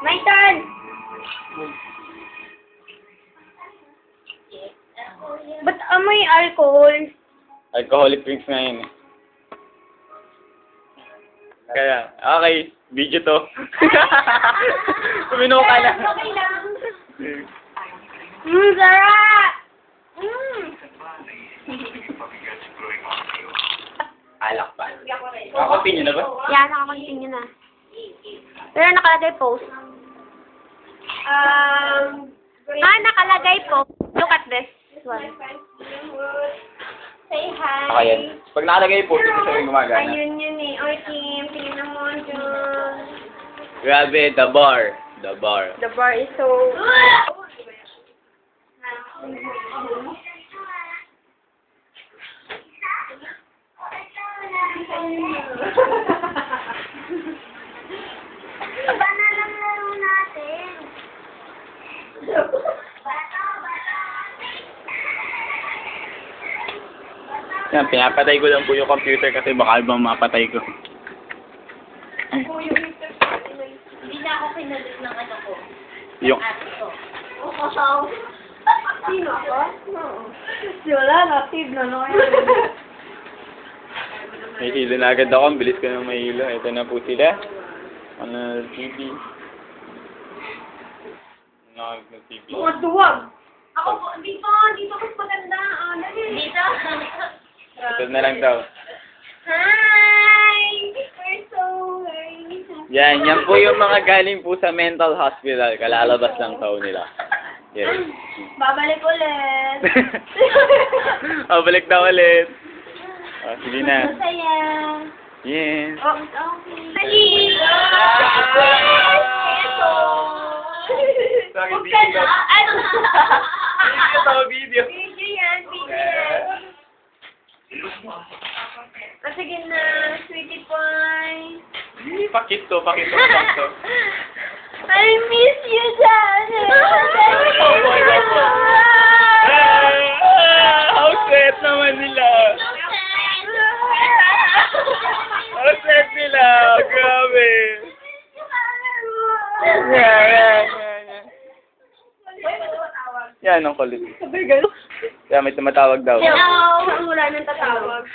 My turn! Ba't amoy alcohol? Alcoholic drinks na yun eh. Kaya, okay, video to. Tumino ka na. Okay lang. Sarap! Alak pa. Nakakontinue na ba? Yan, nakakontinue na. Pero nakalagay post. Nakalagay post. Look at this one. Say hi. Okay yan. Pag nakalagay po, ito siya yung gumagana. Ayun yun eh. Oy, Kim, tingnan mo dyan. Grabe, the bar. The bar. The bar is so... Iba na lang laro natin. Yan, pinapatay ko lang po yung computer kasi baka ibang mapatay ko. Hindi na ako pinalit ng ano ko. Yung... Ate ko. Sino ako? Wala, native na no. May hilo na agad ako. Ang bilis ko na may hilo. Ito na po sila. Ano, TV. TV. Mga duwag. Ako po, dito mas maganda. Dito. Ito na lang daw. Hi! We're so very Yan po yung mga galing po sa mental hospital. Kalalabas lang tao nila. Yes. Babalik ulit. Balik na ulit. Oh, sige na. Masaya. Yes. Oh, okay. Dali! Sorry, Huwag video. ka na. Ano? Video to, video. Video yan, video yan. Sige na, sweetie pie. Pakit to. I miss you, Daddy. How sweet naman nila. How sweet nila. Grabe. Yan, ang kulit. Sabay gano'n. Kaya may tumatawag daw. Hello! Wala nang tatawag.